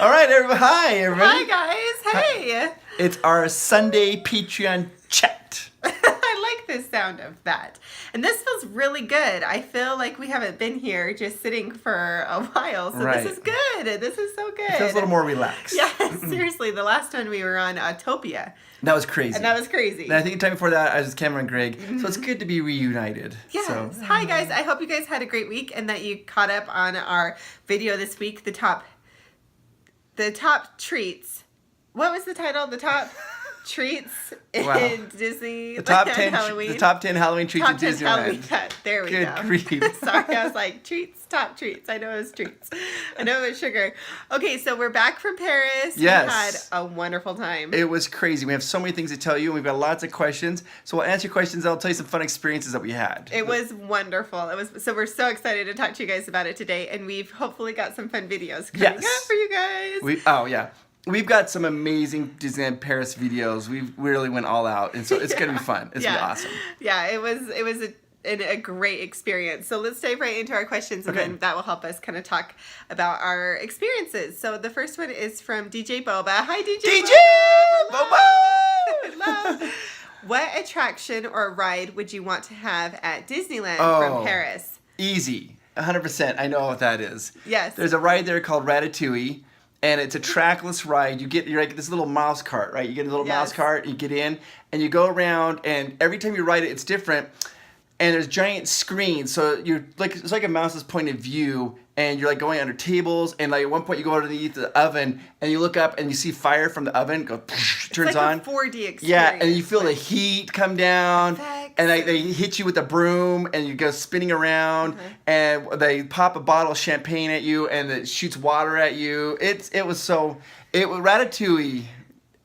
All right, everybody. Hi, everybody. Hi, guys. Hey. It's our Sunday Patreon chat. I like the sound of that. And this feels really good. I feel like we haven't been here just sitting for a while. So Right. This is good. This is so good. It feels a little more relaxed. Yeah, seriously. The last one we were on Autopia. That was crazy. And that was crazy. And I think the time before that, I was with Cameron and Greg. So it's good to be reunited. Yes. So. Hi, guys. I hope you guys had a great week and that you caught up on our video this week, the top treats. What was the title? The top treats in Disney. The top 10 Halloween. The top 10 Halloween treats in Disneyland. Halloween. There we go. Good grief. Sorry, I was like, treats, top treats. I know it was treats. I know it was sugar. Okay, so we're back from Paris. Yes. We had a wonderful time. It was crazy. We have so many things to tell you, and we've got lots of questions. So we'll answer your questions, and I'll tell you some fun experiences that we had. It was wonderful. So we're so excited to talk to you guys about it today, and we've hopefully got some fun videos coming up for you guys. We've got some amazing Disneyland Paris videos. We really went all out, and so it's going to be fun. It's going to be awesome. Yeah, it was a great experience. So let's dive right into our questions, and then that will help us kind of talk about our experiences. So the first one is from DJ Boba. Hi, DJ Boba! Hello. What attraction or ride would you want to have at Disneyland from Paris? Easy. 100%. I know what that is. Yes. There's a ride there called Ratatouille. And it's a trackless ride. You're like this little mouse cart, right? You get a little mouse cart, you get in, and you go around, and every time you ride it, it's different. And there's giant screens, so it's like a mouse's point of view, and you're like going under tables, and like at one point you go underneath the oven, and you look up and you see fire from the oven go turns on. It's like a 4D experience. Yeah, and you feel the heat come down, and they hit you with a broom, and you go spinning around, and they pop a bottle of champagne at you, and it shoots water at you. It was Ratatouille.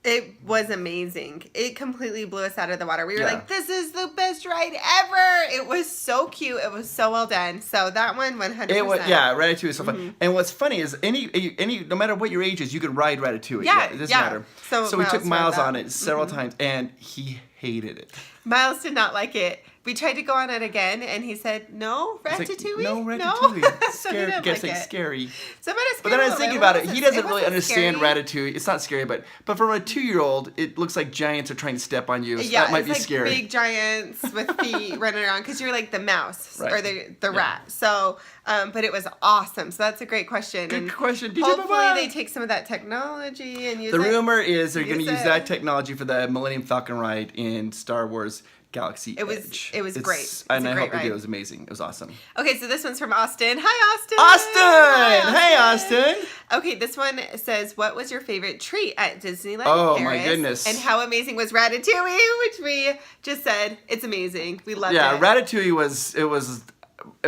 It was amazing. It completely blew us out of the water. We were like, this is the best ride ever. It was so cute. It was so well done. So that one, 100%. Ratatouille is so fun. And what's funny is any no matter what your age is, you can ride Ratatouille. Yeah, it doesn't matter. So we took Miles on it several times, and he hated it. Miles did not like it. We tried to go on it again, and he said, no, Ratatouille? Like, no, Ratatouille. It's So scary. he didn't like it. Scary. So but then I was thinking about it. He doesn't really understand Ratatouille. It's not scary, but from a 2-year-old, it looks like giants are trying to step on you. So that might be scary. Big giants with feet running around, because you're like the mouse or the rat. So, but it was awesome. So that's a great question. Good question. Hopefully they take some of that technology and use it. The rumor is they're going to use that technology for the Millennium Falcon ride in Star Wars Galaxy Edge. It was great. And I hope it was amazing. It was awesome. Okay, so this one's from Austin. Hi, Austin! Hey, Austin! Okay, this one says, what was your favorite treat at Disneyland Paris? Oh, my goodness. And how amazing was Ratatouille, which we just said, it's amazing. We loved it. Yeah, Ratatouille was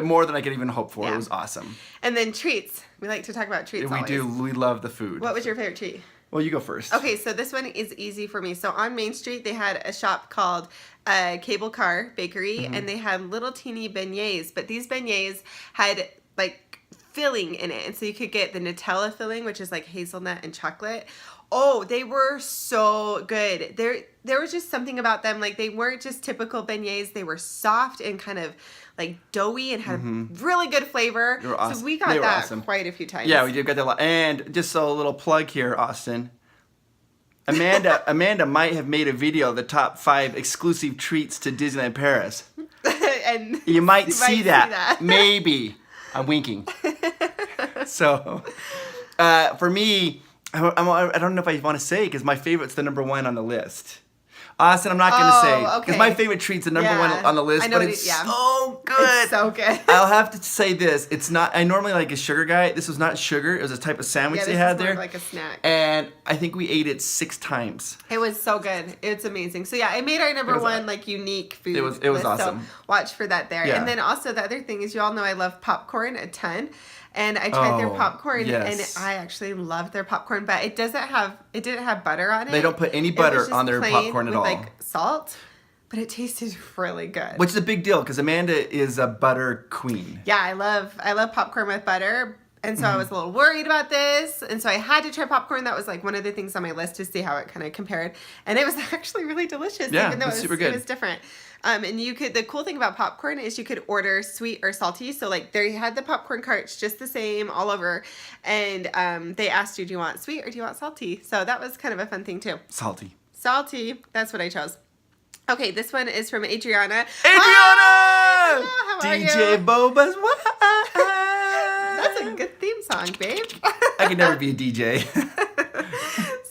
more than I could even hope for. Yeah. It was awesome. And then treats. We like to talk about treats always. We do. We love the food. What was your favorite treat? Well, you go first. Okay, so this one is easy for me. So on Main Street, they had a shop called Cable Car Bakery, and they had little teeny beignets. But these beignets had like filling in it, and so you could get the Nutella filling, which is like hazelnut and chocolate. Oh, they were so good. There was just something about them. Like, they weren't just typical beignets. They were soft and kind of like doughy and had really good flavor. They were awesome. So we got that quite a few times. Yeah, we did get that a lot. And just a little plug here, Austin. Amanda might have made a video of the top 5 exclusive treats to Disneyland Paris. And you might see that. Maybe. I'm winking. So, for me, I don't know if I want to say, because my favorite's the number 1 on the list. Austin, I'm not going to say, because my favorite treat's the number 1 on the list, but it's so good. It's so good. I'll have to say this. It's not, I normally like a sugar guy. This was not sugar. It was a type of sandwich they had there. Like a snack. And I think we ate it 6 times. It was so good. It's amazing. So yeah, it made our number 1 like unique food. It was awesome. So watch for that there. Yeah. And then also the other thing is, you all know I love popcorn a ton. And I tried their popcorn, and I actually loved their popcorn, but it didn't have butter on it. They don't put any butter on their popcorn at all. Like salt, but it tasted really good. Which is a big deal, because Amanda is a butter queen. Yeah, I love popcorn with butter. And so I was a little worried about this. And so I had to try popcorn. That was like one of the things on my list to see how it kind of compared. And it was actually really delicious. Yeah, even though super good. It was different. And you could, the cool thing about popcorn is you could order sweet or salty. So like they had the popcorn carts just the same all over. And they asked you, do you want sweet or do you want salty? So that was kind of a fun thing too. Salty. Salty. That's what I chose. Okay, this one is from Adriana. Adriana! How are DJ you? Boba's That's a good theme song, babe. I could never be a DJ.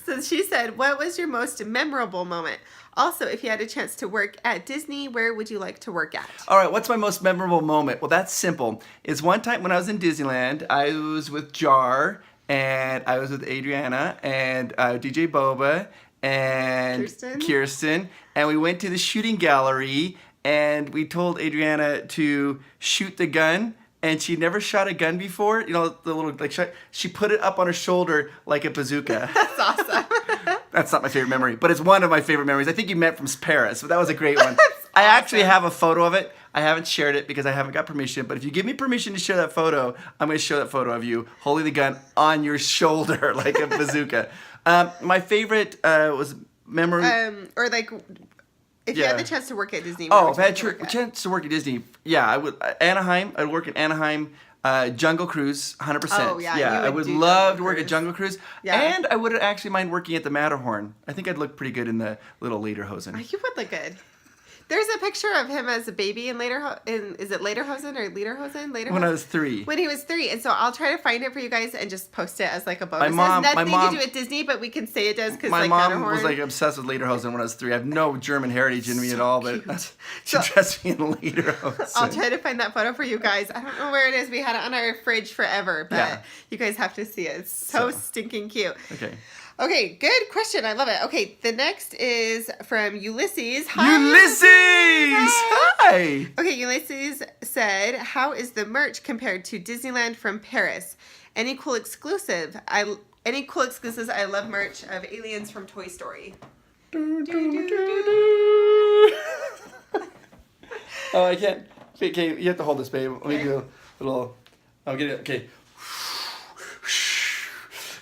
So she said, what was your most memorable moment? Also, if you had a chance to work at Disney, where would you like to work at? All right, what's my most memorable moment? Well, that's simple. It's one time when I was in Disneyland, I was with Jar, and I was with Adriana, and DJ Boba, and Kirsten, and we went to the shooting gallery, and we told Adriana to shoot the gun, and she never shot a gun before. You know, the little like shot. She put it up on her shoulder like a bazooka. That's awesome. That's not my favorite memory, but it's one of my favorite memories. I think you met from Paris, but that was a great one. That's I actually awesome. have a photo of it. I haven't shared it because I haven't got permission, but if you give me permission to share that photo, I'm going to show that photo of you holding the gun on your shoulder like a bazooka. My favorite was memory... Or like, if you Yeah. had the chance to work at Disney, where Oh, would if you I like had to work a at? chance to work at Disney, yeah, I would. Anaheim, I'd work in Anaheim. Jungle Cruise, 100%. Oh, yeah, you I would would do love Jungle to work at Cruise. Jungle Cruise. Yeah. And I would actually mind working at the Matterhorn. I think I'd look pretty good in the little lederhosen. Oh, you would look good. There's a picture of him as a baby in is it Lederhosen or Lederhosen? Lederhosen? When I was 3. When he was 3, and so I'll try to find it for you guys and just post it as like a bonus. My It has nothing mom- to do with Disney, but we can say it does because My like mom Matterhorn. was like obsessed with lederhosen when I was 3. I have no German heritage in me at all, but cute. she So- dressed me in lederhosen. I'll try to find that photo for you guys. I don't know where it is. We had it on our fridge forever, but Yeah. you guys have to see it. It's so So. stinking cute. Okay. Okay, good question. I love it. Okay, the next is from Ulysses. Hi. Ulysses! Hi! Okay, Ulysses said, "How is the merch compared to Disneyland from Paris? Any cool exclusives? I love merch of aliens from Toy Story." Oh, I can't. Okay, you have to hold this, babe. Let me do a little. I'll get it. Okay.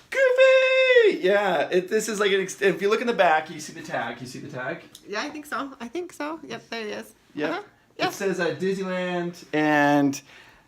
Goofy! Yeah, this is like an. If you look in the back, you see the tag. You see the tag? Yeah, I think so. Yep, there it is. Yeah. Uh-huh. Yeah. It says Disneyland and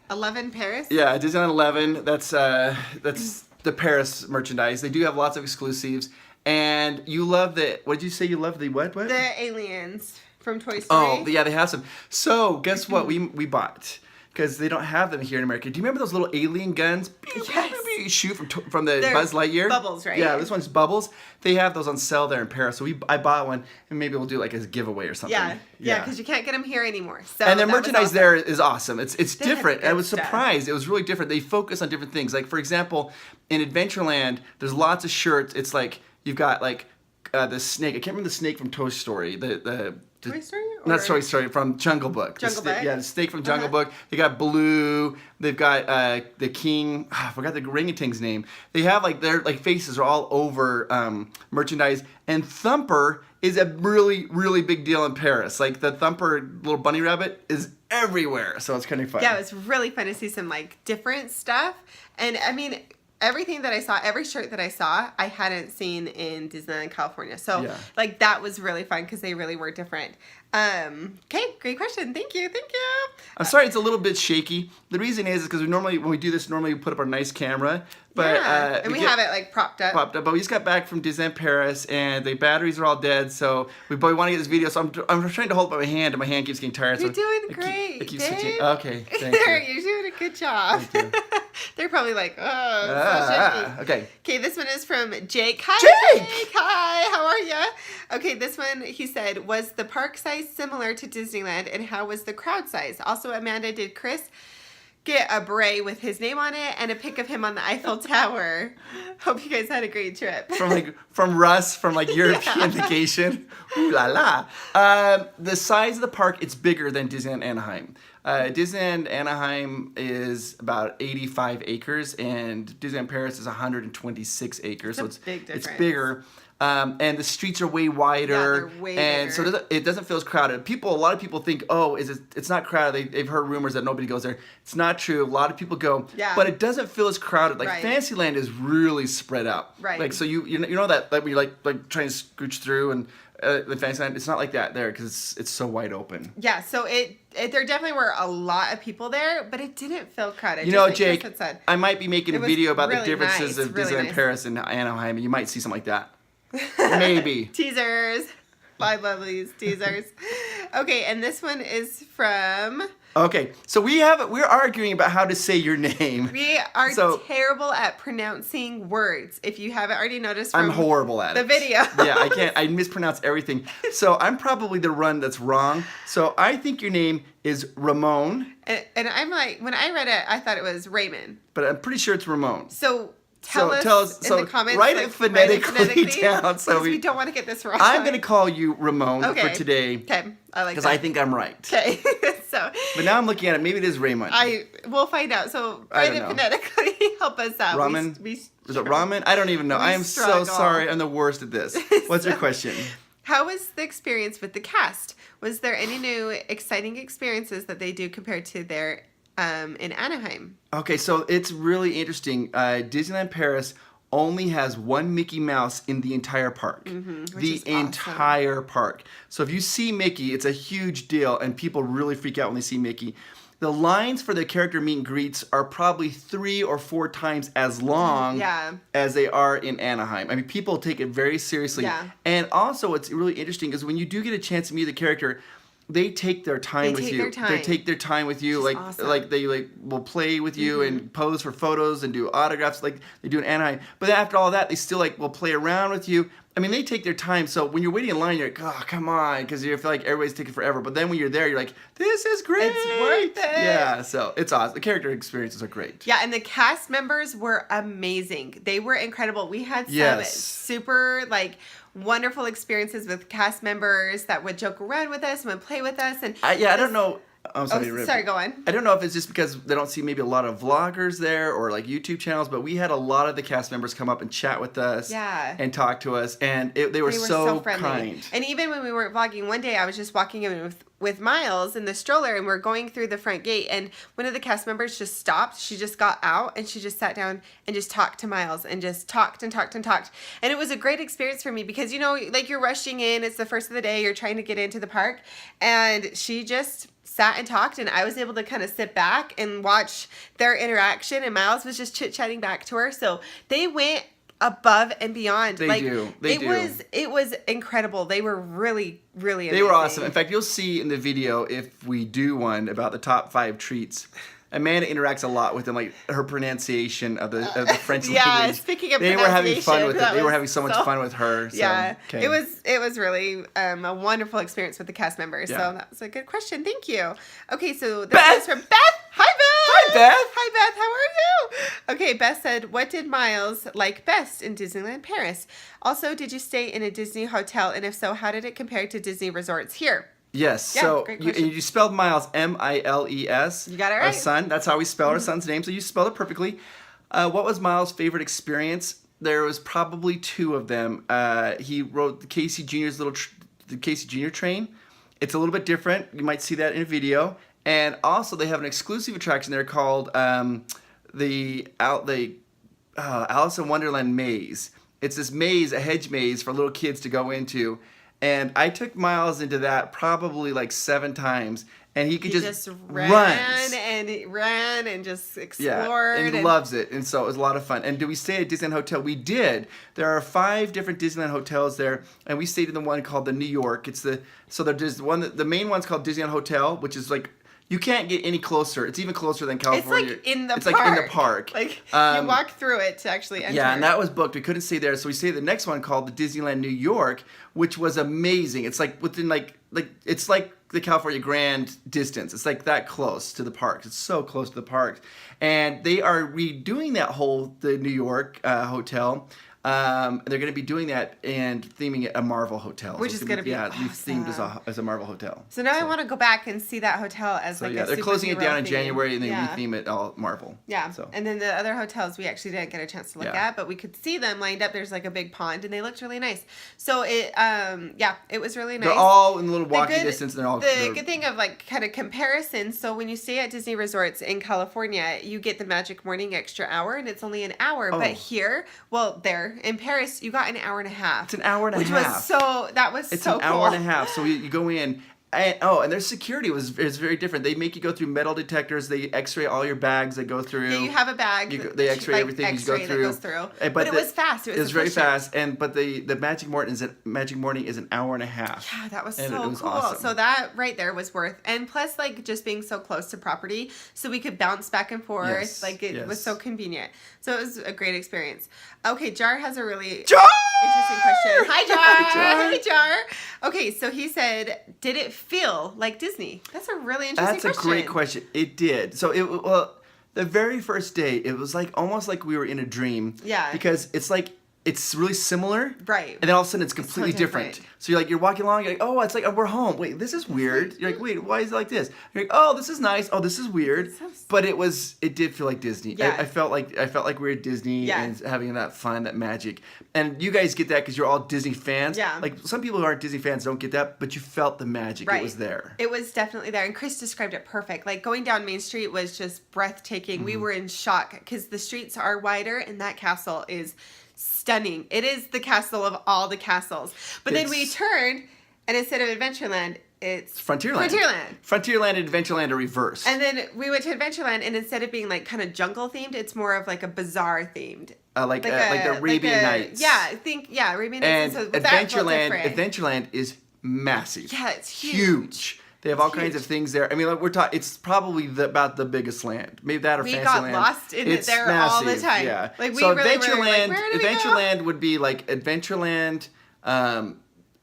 11 Paris. yeah, Disneyland 11. That's the Paris merchandise. They do have lots of exclusives, and you love the. What did you say? You love the what? What? The aliens from Toy Story. Oh, yeah, they have some. So, guess what we bought? Because they don't have them here in America. Do you remember those little alien guns? Yes. You shoot from the They're Buzz Lightyear? bubbles, right? Yeah, this one's Bubbles. They have those on sale there in Paris. So I bought one, and maybe we'll do like a giveaway or something. Yeah, because you can't get them here anymore. So And their that was merchandise awesome. there is awesome. It's They had different. good I was stuff. surprised. It was really different. They focus on different things. Like, for example, in Adventureland, there's lots of shirts. It's like you've got like the snake. I can't remember the snake from Toy Story. The Toy Story? Not Or- Toy Story, from Jungle Book. Jungle Book? Yeah, the snake from Jungle Uh-huh. Book. They got Blue. They've got the king. I forgot the orangutan's name. They have like their like faces are all over merchandise. And Thumper is a really, really big deal in Paris. Like the Thumper little bunny rabbit is everywhere. So it's kind of fun. Yeah, it was really fun to see some like different stuff. And I mean, everything that I saw, every shirt that I saw, I hadn't seen in Disneyland, California. So Yeah. like that was really fun because they really were different. Okay, great question. Thank you. I'm sorry it's a little bit shaky. The reason is because when we do this, normally we put up our nice camera. But Yeah, and we have it like propped up. But we just got back from Disneyland Paris, and the batteries are all dead. So we want to get this video. So I'm trying to hold it by my hand, and my hand keeps getting tired. You're so doing I keep- great, I keep babe. switching. Okay, thank There, you. you're doing a good job. Thank you. They're probably like, oh, it's so shaky. Okay. Okay, this one is from Jake. Hi, Jake! Hi, how are ya? Okay, this one, he said, was the park size similar to Disneyland, and how was the crowd size? Also, Amanda, did Chris get a beret with his name on it and a pic of him on the Eiffel Tower? Hope you guys had a great trip. From Russ, from like European vacation. Ooh la la. The size of the park, it's bigger than Disneyland Anaheim. Disneyland Anaheim is about 85 acres, and Disneyland Paris is 126 acres. It's a big it's difference. bigger. And the streets are way wider. they're way and bigger. so it doesn't feel as crowded. A lot of people think, it's not crowded. They've heard rumors that nobody goes there. It's not true. A lot of people go, Yeah. but it doesn't feel as crowded. Like Right. Fantasyland is really spread out. Right. Like so you know that when you're like trying to scooch through, and the Fantasyland, it's not like that there because it's so wide open. Yeah, so there definitely were a lot of people there, but it didn't feel crowded. You just know, like Jake, Chris had said. I might be making a It was video about the really differences nice, of really Disneyland nice. Paris and Anaheim, and you might see something like that. Maybe. Teasers. Bye, lovelies. Teasers. Okay, and this one is from... Okay, so we're arguing about how to say your name. We are terrible at pronouncing words. If you haven't already noticed from I'm horrible at the it. video. Yeah, I mispronounce everything. So I'm probably the one that's wrong. So I think your name is Ramon. And I'm like, when I read it, I thought it was Raymond. But I'm pretty sure it's Ramon. So tell us in the comments. Write it phonetically down. So we don't want to get this wrong. I'm going to call you Ramon for today. Okay, I like that. Because I think I'm right. Okay, so. But now I'm looking at it. Maybe it is Raymond. We'll find out. So write it phonetically. Help us out. Ramen? Is it ramen? I don't even know. I am so sorry. I'm the worst at this. What's your question? How was the experience with the cast? Was there any new exciting experiences that they do compared to their in Anaheim? Okay, so it's really interesting. Disneyland Paris only has one Mickey Mouse in the entire park. The entire park. So if you see Mickey, it's a huge deal, and people really freak out when they see Mickey. The lines for the character meet and greets are probably 3 or 4 times as long as they are in Anaheim. I mean, people take it very seriously. Yeah. And also, what's really interesting is when you do get a chance to meet the character, they take their time with you. They take their time with you. Which is like awesome. like they will play with you and pose for photos and do autographs like they do in Anaheim. But after all that, they still will play around with you. I mean, they take their time. So when you're waiting in line, you're like, oh, come on, because you feel like everybody's taking forever. But then when you're there, you're like, this is great. It's worth it. Yeah, so it's awesome. The character experiences are great. Yeah, and the cast members were amazing. They were incredible. We had some super wonderful experiences with cast members that would joke around with us and would play with us. And I don't know. I'm sorry. Sorry, go on. I don't know if it's just because they don't see maybe a lot of vloggers there or YouTube channels, but we had a lot of the cast members come up and chat with us and talk to us, and they were so friendly. kind. And even when we weren't vlogging, one day I was just walking in with Miles in the stroller, and we're going through the front gate, and one of the cast members just stopped. She just got out, and she just sat down and just talked to Miles and just talked and talked and talked. And it was a great experience for me because, you're rushing in. It's the first of the day. You're trying to get into the park. And she just sat and talked, and I was able to kind of sit back and watch their interaction, and Miles was just chit-chatting back to her. So they went above and beyond. They do. It was incredible. They were really, really amazing. They were awesome. In fact, you'll see in the video, if we do one about the top 5 treats, Amanda interacts a lot with them, like her pronunciation of the French language. Speaking of they were having fun with it. They were having so much so fun with her. So, yeah, okay. it was really a wonderful experience with the cast members. Yeah. So that was a good question. Thank you. Okay, so this Beth! is from Beth. Hi, Beth. Hi, Beth. Hi, Beth. How are you? Okay, Beth said, "What did Miles like best in Disneyland Paris? Also, did you stay in a Disney hotel, and if so, how did it compare to Disney resorts here?" Yes. Yeah, so great you spelled Miles Miles. You got it right. Our son. That's how we spelled our son's name. So you spelled it perfectly. What was Miles' favorite experience? There was probably 2 of them. He rode the Casey Jr.'s the Casey Jr. train. It's a little bit different. You might see that in a video. And also, they have an exclusive attraction there called the Alice in Wonderland maze. It's this maze, a hedge maze for little kids to go into. And I took Miles into that probably 7 times, and he just ran and just explored. Yeah, and he loves it, and so it was a lot of fun. And did we stay at Disneyland Hotel? We did. There are 5 different Disneyland hotels there, and we stayed in the one called the New York. The main one's called Disneyland Hotel, which is you can't get any closer. It's even closer than California. It's in the park. It's in the park. You walk through it to actually enter. Yeah, and that was booked. We couldn't stay there, so we stayed at the next one called the Disneyland New York, which was amazing. It's within it's like the California Grand distance. It's that close to the parks. It's so close to the parks, and they are redoing the New York hotel. They're going to be doing that and theming it a Marvel hotel, which is going to be awesome. themed as a Marvel hotel. So now I want to go back and see that hotel as a they're closing it down in January, and they yeah. retheme it all Marvel. Yeah. So. And then the other hotels we actually didn't get a chance to look at, but we could see them lined up. There's a big pond, and they looked really nice. So it was really nice. They're all in a little walking distance. And they're all the good thing of kind of comparison. So when you stay at Disney resorts in California, you get the Magic Morning extra hour, and it's only an hour. Oh. But here, here in Paris, you got an hour and a half. It's an hour and a which half. It's an hour and a half. So you go in. And their security is very different. They make you go through metal detectors. They X-ray all your bags. They go through. Yeah, you have a bag. They X-ray everything. X-ray you go through. That goes through. But it was fast. It was very fast. But the Magic Morning is an hour and a half. Yeah, that was and so it was cool. Awesome. So that right there was worth. And plus, like just being so close to property, so we could bounce back and forth. Yes, it was so convenient. So it was a great experience. Okay, Jar has a really Jar! interesting question. Hi, Jar. Jar. Hey, Jar. Okay, so he said, did it feel like Disney? That's a really interesting question. That's a great question. It did. So the very first day, it was like almost like we were in a dream. Yeah. Because it's really similar. Right. And then all of a sudden it's completely so different. So you're walking along, you're like, oh, it's like, we're home. Wait, this is weird. You're like, wait, why is it like this? You're like, oh, this is nice. Oh, this is weird. But it did feel like Disney. Yeah. I felt like we were at Disney Yeah. and having that fun, that magic. And you guys get that because you're all Disney fans. Yeah. Like some people who aren't Disney fans don't get that, but you felt the magic. Right. It was there. It was definitely there. And Chris described it perfect. Like going down Main Street was just breathtaking. Mm-hmm. We were in shock because the streets are wider and that castle is stunning. It is the castle of all the castles. But then we turned, and instead of Adventureland, it's Frontierland. Frontierland and Adventureland are reversed. And then we went to Adventureland, and instead of being like kind of jungle themed, it's more of like a bazaar themed. Like the Arabian Nights. Yeah, Arabian Nights. And so Adventureland is massive. Yeah, it's huge. They have all kinds of things there. I mean, like, we're talking. It's probably about the biggest land. Maybe that or we Fantasyland. got lost in it's it there massive, all the time. Yeah. Like we so really Adventureland, were like, where do we go? Adventureland would be like Adventureland,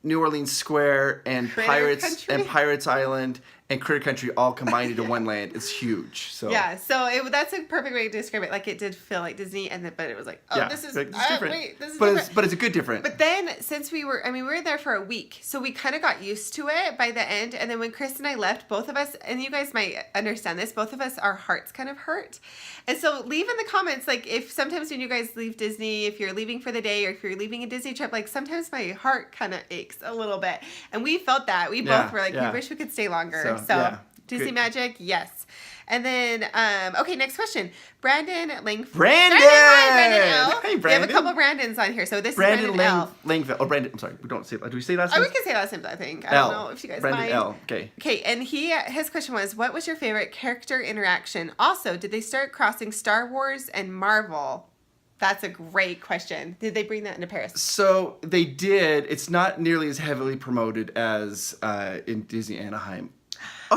New Orleans Square, and Pirates Island, and Critter Country all combined into one land. It's huge. So yeah, so that's a perfect way to describe it. Like it did feel like Disney, but it was like, oh, this is different. Wait, this is different. But it's a good different. But then since we were there for a week, so we kind of got used to it by the end. And then when Chris and I left, both of us, and you guys might understand this, both of us, our hearts kind of hurt. And so leave in the comments, like if sometimes when you guys leave Disney, if you're leaving for the day or if you're leaving a Disney trip, like sometimes my heart kind of aches a little bit. And we felt that. We both were like, we wish we could stay longer. So Disney Magic, yes. And then, okay, next question. Brandon Langford. Brandon! Hi, Brandon L. Hey, Brandon. We have a couple Brandons on here. So this is Brandon L. Langfeld. Oh, Brandon. I'm sorry. We don't say that. Do we say last name? Oh, we can say last names, I think. I don't know if you guys Brandon mind. L. Okay. Okay, and his question was, what was your favorite character interaction? Also, did they start crossing Star Wars and Marvel? That's a great question. Did they bring that into Paris? So they did. It's not nearly as heavily promoted as in Disney Anaheim. Oh,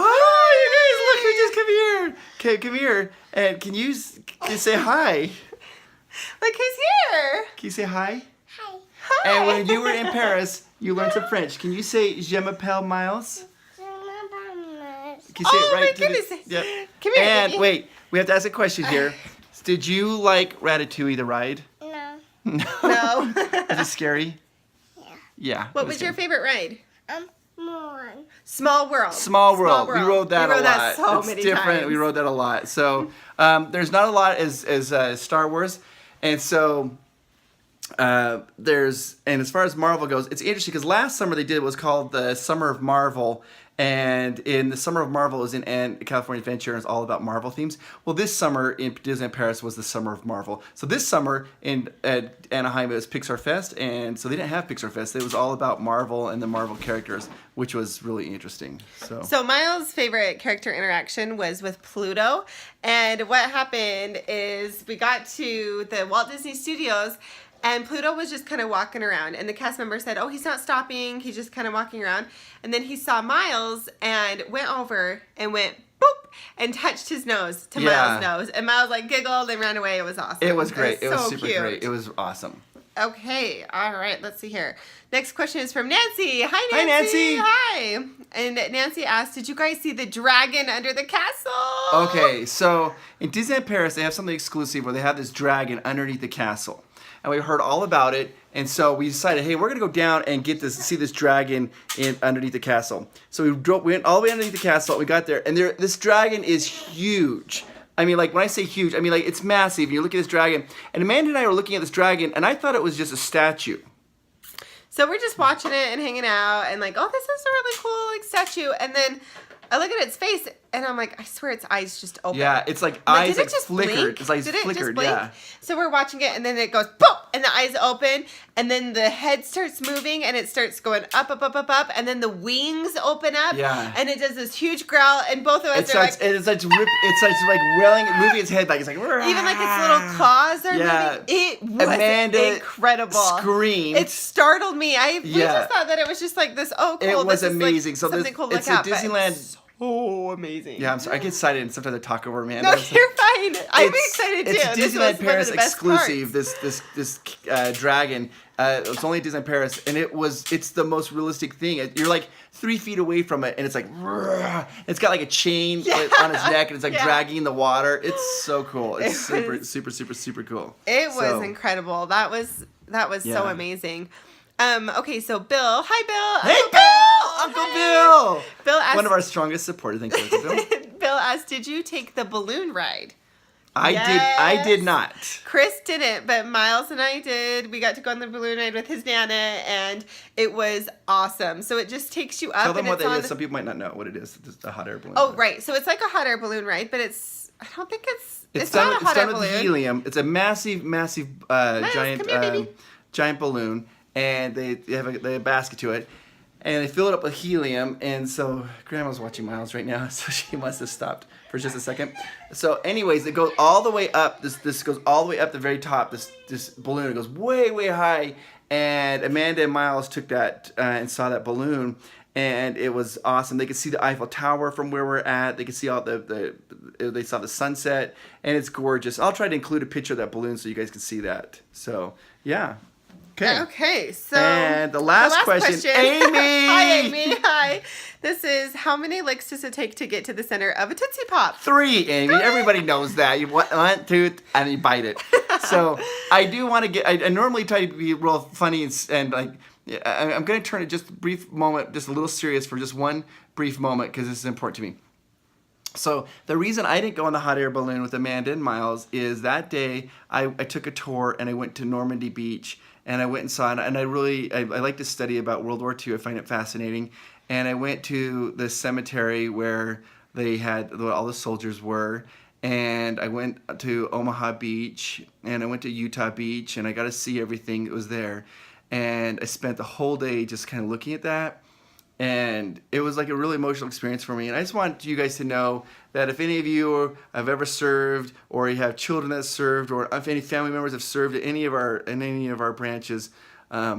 you guys, look who just come here. Okay, come here. And can you say hi? Look who's here. Can you say hi? Hi. And when you were in Paris, you learned some French. Can you say Je m'appelle Miles? Can you say it right? My goodness. Yep. Come here, And baby. wait, we have to ask a question here. Did you like Ratatouille the ride? No. No. Was it scary? Yeah. Yeah. What was your favorite ride? More. Small World. Small World. We rode that a lot. We rode that so it's many different. times. We rode that a lot. So there's not a lot as Star Wars, and so and as far as Marvel goes, it's interesting because last summer they did what was called the Summer of Marvel. And in the Summer of Marvel is in California Adventure, and it's all about Marvel themes. Well, this summer in Disneyland Paris was the Summer of Marvel. So this summer at Anaheim it was Pixar Fest, and so they didn't have Pixar Fest. It was all about Marvel and the Marvel characters, which was really interesting. So Miles' favorite character interaction was with Pluto, and what happened is we got to the Walt Disney Studios. And Pluto was just kind of walking around. And the cast member said, oh, he's not stopping. He's just kind of walking around. And then he saw Miles and went over and went boop and touched his nose to Miles' nose. And Miles like giggled and ran away. It was awesome. It was great. It was so super cute. great. It was awesome. Okay. All right. Let's see here. Next question is from Nancy. Hi, Hi, Nancy. Nancy. Hi. And Nancy asked, did you guys see the dragon under the castle? Okay. So in Disneyland Paris, they have something exclusive where they have this dragon underneath the castle. And we heard all about it, and so we decided, hey, we're gonna go down and see this dragon underneath the castle. So we went all the way underneath the castle. We got there, and this dragon is huge. I mean, like when I say huge, I mean like it's massive. You look at this dragon, and Amanda and I were looking at this dragon, and I thought it was just a statue. So we're just watching it and hanging out, and like, oh, this is a really cool like statue. And then I look at its face, And I'm like, I swear its eyes just opened. Yeah, it's like I'm eyes did it like just flickered. blink? It's like Did it just flickered, blink? yeah. So we're watching it, and then it goes boop, and the eyes open, and then the head starts moving, and it starts going up, up, up, up, up, and then the wings open up, Yeah. and it does this huge growl, and both of us It are starts, like, it's like wailing, moving its head back. It's like, even like its little claws are Yeah. moving. It was Amanda incredible. screamed. It startled me. We just thought that it was just like this. Oh, cool. It was this is amazing. Like So something this, cool to it's look a at, but Disneyland. so amazing. Yeah, I'm sorry. I get excited and sometimes I talk over Amanda. No, you're fine. I'm excited too. It's a This was one Disneyland of Paris the best exclusive. parts. This dragon. It's only Disneyland Paris, and it's the most realistic thing. You're like 3 feet away from it, and it's like it's got like a chain on its neck, and it's like dragging in the water. It's so cool. It's super cool. It was incredible. That was so amazing. Okay, so Bill. Hi, Bill. Hey, Bill! Uncle Bill! Bill asked, one of our strongest supporters. Thank you, Uncle Bill. Bill asked, did you take the balloon ride? I did not. Chris didn't, but Miles and I did. We got to go on the balloon ride with his Nana, and it was awesome. So it just takes you up. Tell them and what it's that on is. Some people might not know what it is. It's a hot air balloon. Oh, right. So it's like a hot air balloon ride, but I don't think it's not a hot air balloon. It's done with helium. It's a massive giant balloon, and they have a basket to it. And they fill it up with helium, and so Grandma's watching Miles right now, so she must have stopped for just a second. So anyways, it goes all the way up. This goes all the way up the very top, this balloon. It goes way, way high, and Amanda and Miles took that and saw that balloon, and it was awesome. They could see the Eiffel Tower from where we're at. They could see all they saw the sunset, and it's gorgeous. I'll try to include a picture of that balloon so you guys can see that. So, yeah. Okay, so and the last question, Amy. Hi, Amy. Hi. This is, how many licks does it take to get to the center of a Tootsie Pop? 3, Amy. Everybody knows that. You want tooth and you bite it. So I do want to get. I normally try to be real funny and like. I'm going to turn it just a brief moment, just a little serious for just one brief moment because this is important to me. So the reason I didn't go on the hot air balloon with Amanda and Miles is that day I took a tour and I went to Normandy Beach. And I went and saw it, and I like to study about World War II. I find it fascinating. And I went to the cemetery where all the soldiers were. And I went to Omaha Beach, and I went to Utah Beach, and I got to see everything that was there. And I spent the whole day just kind of looking at that. And it was like a really emotional experience for me. And I just want you guys to know that if any of you have ever served, or you have children that served, or if any family members have served in any of our branches, I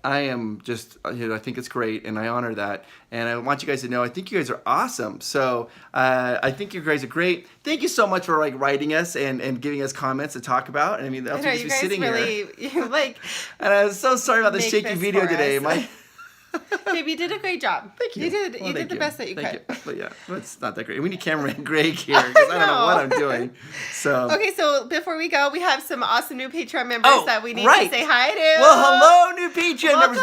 am just, I think it's great, and I honor that. And I want you guys to know, I think you guys are awesome. So I think you guys are great. Thank you so much for writing us and giving us comments to talk about. I mean, that's what you're sitting here. And I was so sorry about the shaky video today. Babe, you did a great job. Thank you. You did the best that you could. But yeah, it's not that great. We need cameraman Greg here because I don't know what I'm doing. So okay, so before we go, we have some awesome new Patreon members that we need to say hi to. Well, hello, new Patreon members.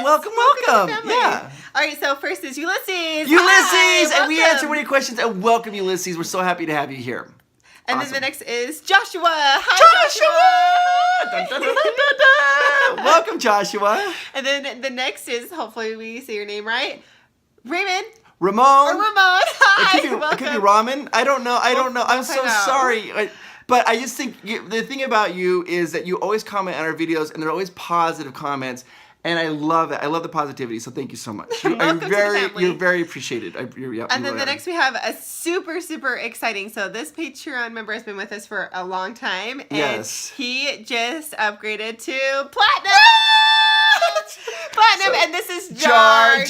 Welcome. Yeah. All right, so first is Ulysses. Ulysses, and we answer one of your questions. And welcome, Ulysses. We're so happy to have you here. And then the next is Joshua. Hi, Joshua! Dun, dun, dun, dun, dun. Welcome, Joshua. And then the next is, hopefully we say your name right, Raymond. Ramon. Hi, it could be ramen. I don't know. I'm so sorry. But I just think the thing about you is that you always comment on our videos, and they're always positive comments. And I love it. I love the positivity. So thank you so much. You're very appreciated. And then the next we have a super, super exciting. So this Patreon member has been with us for a long time. And he just upgraded to Platinum. Platinum. And this is Jar.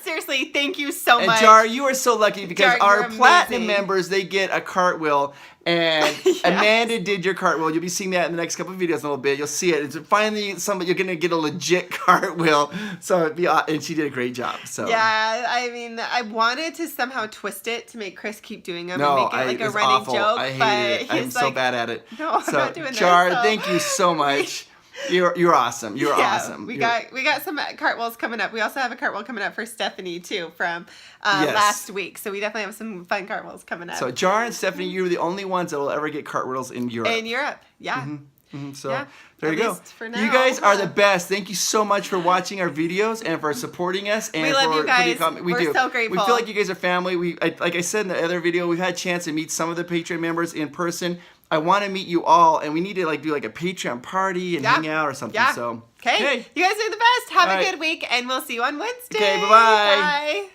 Seriously, thank you so much. And Jar, you are so lucky because Jar, our Platinum members, they get a cartwheel. And Amanda did your cartwheel. You'll be seeing that in the next couple of videos in a little bit. You'll see it. It's finally you're gonna get a legit cartwheel. So and she did a great job. So yeah, I mean, I wanted to somehow twist it to make Chris keep doing them and make it like a running joke. I hate it. I'm so bad at it. No, I'm not doing Jar, thank you so much. You're awesome. You're awesome. We got some cartwheels coming up. We also have a cartwheel coming up for Stephanie too from last week. So we definitely have some fun cartwheels coming up. So Jar and Stephanie, you're the only ones that will ever get cartwheels in Europe. In Europe, yeah. Mm-hmm. So Yeah, there at you go. least for now. You guys are the best. Thank you so much for watching our videos and for supporting us. And We love you guys. We We're do. so grateful. We feel like you guys are family. Like I said in the other video, we've had a chance to meet some of the Patreon members in person. I want to meet you all, and we need to do like a Patreon party and hang out or something. Yeah. So Okay. You guys are the best. Have All a right. good week, and we'll see you on Wednesday. Okay, bye-bye. Bye.